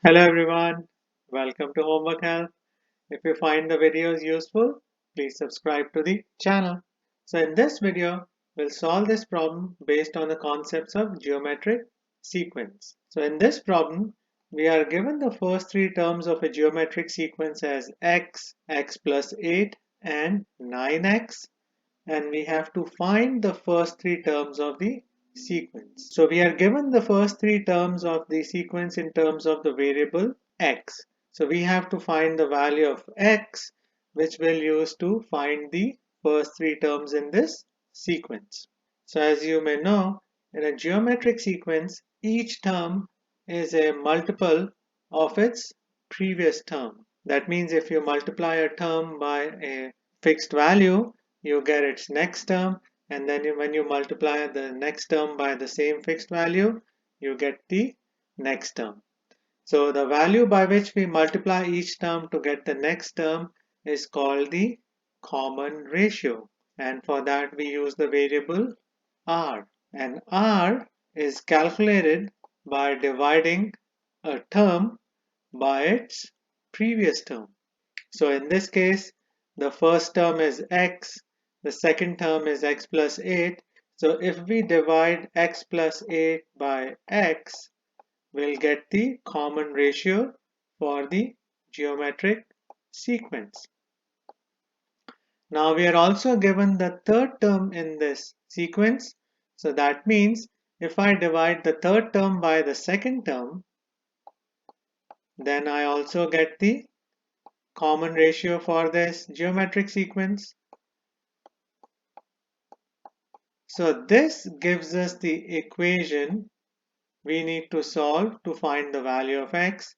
Hello everyone, welcome to Homework Help. If you find the videos useful, please subscribe to the channel. So in this video, we'll solve this problem based on the concepts of geometric sequence. So in this problem, we are given the first three terms of a geometric sequence as x, x plus 8 and 9x, and we have to find the first three terms of the sequence. So we are given the first three terms of the sequence in terms of the variable x. So we have to find the value of x, which we'll use to find the first three terms in this sequence. So as you may know, in a geometric sequence, each term is a multiple of its previous term. That means if you multiply a term by a fixed value, you get its next term, and then when you multiply the next term by the same fixed value, you get the next term. So the value by which we multiply each term to get the next term is called the common ratio, and for that we use the variable r, and r is calculated by dividing a term by its previous term. So in this case, the first term is x, the second term is x plus 8. So if we divide x plus 8 by x, we'll get the common ratio for the geometric sequence. Now we are also given the third term in this sequence. So that means if I divide the third term by the second term, then I also get the common ratio for this geometric sequence. So this gives us the equation we need to solve to find the value of x.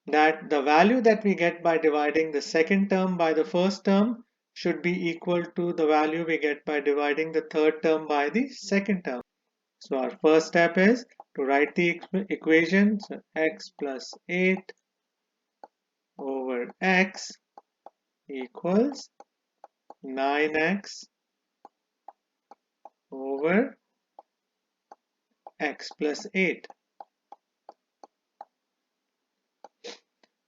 That the value that we get by dividing the second term by the first term should be equal to the value we get by dividing the third term by the second term. So our first step is to write the equation. So x plus 8 over x equals 9x over x plus 8.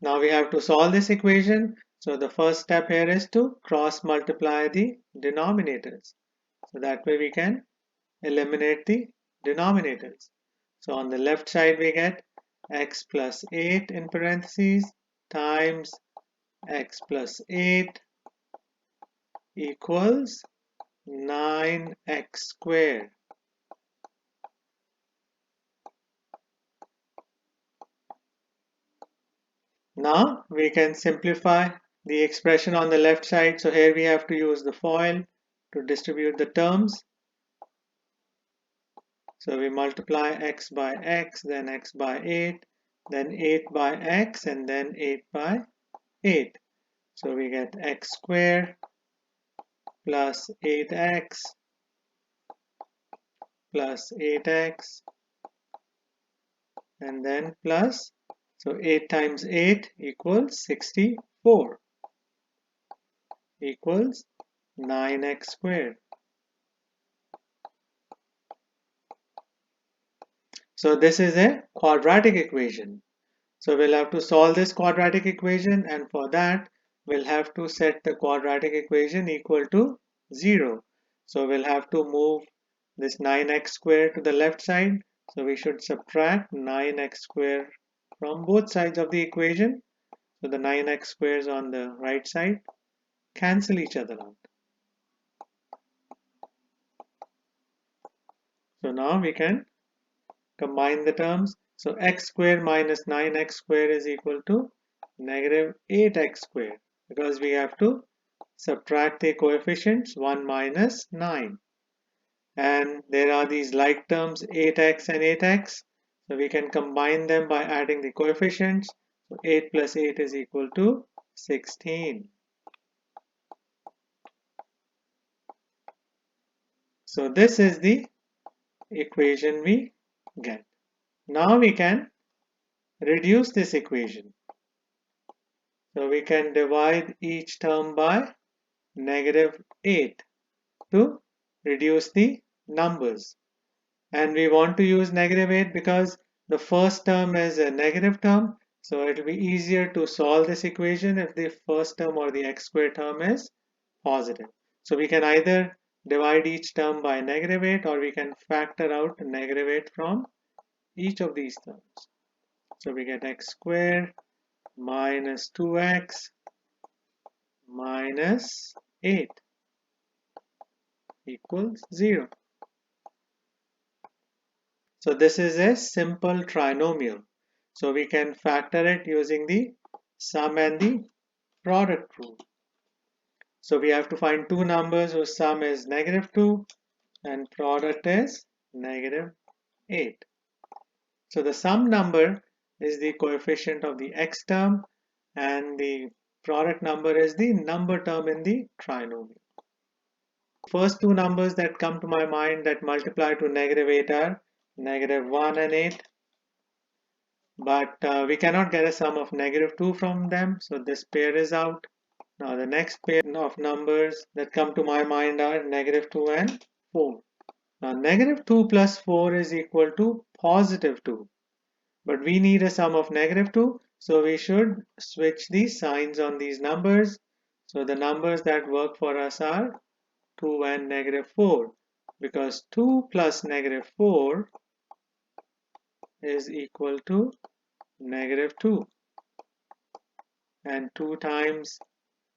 Now we have to solve this equation. So the first step here is to cross multiply the denominators. So that way we can eliminate the denominators. So on the left side we get x plus 8 in parentheses times x plus 8 equals 9x squared. Now we can simplify the expression on the left side. So here we have to use the FOIL to distribute the terms. So we multiply x by x, then x by 8, then 8 by x, and then 8 by 8. So we get x squared plus 8x plus 8x, and then plus, so 8 times 8 equals 64 equals 9x squared. So this is a quadratic equation. So we'll have to solve this quadratic equation, and for that we'll have to set the quadratic equation equal to 0. So we'll have to move this 9x squared to the left side. So we should subtract 9x squared from both sides of the equation. So the 9x squares on the right side cancel each other out. So now we can combine the terms. So x squared minus 9x squared is equal to negative 8x squared, because we have to subtract the coefficients 1 minus 9. And there are these like terms 8x and 8x. So we can combine them by adding the coefficients. So 8 plus 8 is equal to 16. So this is the equation we get. Now we can reduce this equation. So we can divide each term by negative 8 to reduce the numbers. And we want to use negative 8 because the first term is a negative term. So it will be easier to solve this equation if the first term or the x squared term is positive. So we can either divide each term by -8 or we can factor out -8 from each of these terms. So we get x squared minus 2x minus 8 equals 0. So this is a simple trinomial. So we can factor it using the sum and the product rule. So we have to find two numbers whose sum is -2 and product is -8. So the sum number is the coefficient of the x term and the product number is the number term in the trinomial. First two numbers that come to my mind that multiply to -8 are -1 and 8. But we cannot get a sum of -2 from them, so this pair is out. Now the next pair of numbers that come to my mind are -2 and 4. Now -2 plus 4 is equal to +2. But we need a sum of -2, so we should switch the signs on these numbers. So the numbers that work for us are 2 and -4, because 2 plus -4 is equal to -2, and 2 times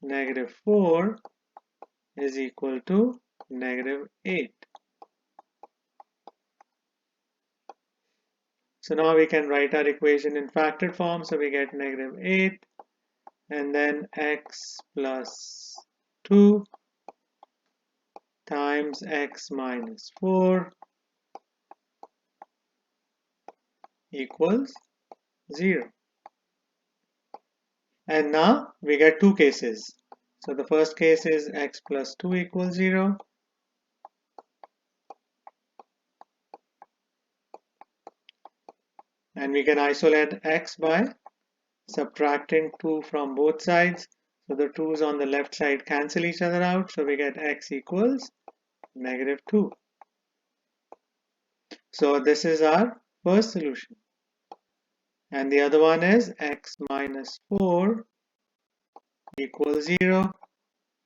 -4 is equal to -8. So now we can write our equation in factored form. So we get -8 and then x plus 2 times x minus 4 equals 0. And now we get two cases. So the first case is x plus 2 equals 0. And we can isolate x by subtracting 2 from both sides. So the 2's on the left side cancel each other out. So we get x equals -2. So this is our first solution. And the other one is x minus 4 equals 0.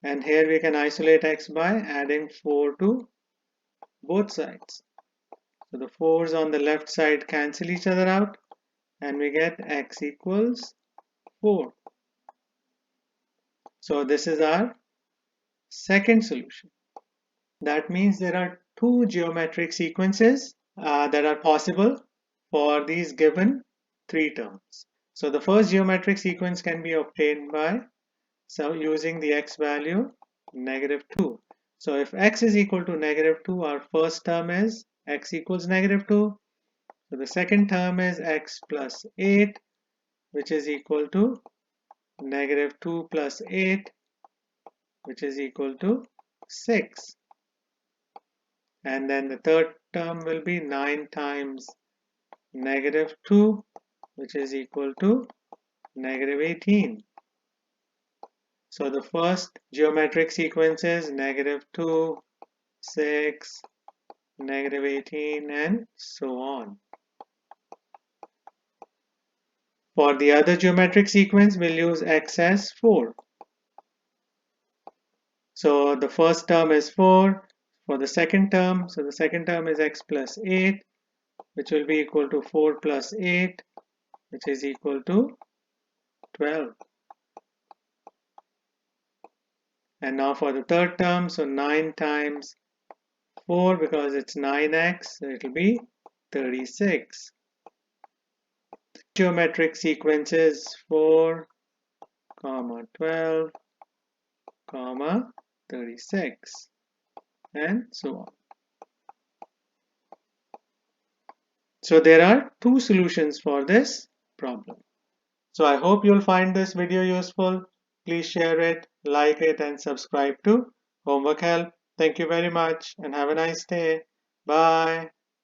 And here we can isolate x by adding 4 to both sides. So the 4's on the left side cancel each other out and we get x equals 4. So this is our second solution. That means there are two geometric sequences that are possible for these given three terms. So the first geometric sequence can be obtained by using the x value -2. So if x is equal to -2, our first term is x equals -2. So the second term is x plus 8, which is equal to -2 plus 8, which is equal to 6. And then the third term will be 9 times -2, which is equal to -18. So the first geometric sequence is -2, 6, -18, and so on. For the other geometric sequence, we'll use x as 4. So the first term is 4. For the second term, so the second term is x plus 8, which will be equal to 4 plus 8, which is equal to 12. And now for the third term, so 9 times 4, because it's 9x, so it will be 36. Geometric sequences 4, 12, 36, and so on. So there are two solutions for this problem. So I hope you'll find this video useful. Please share it, like it, and subscribe to Homework Help. Thank you very much and have a nice day. Bye.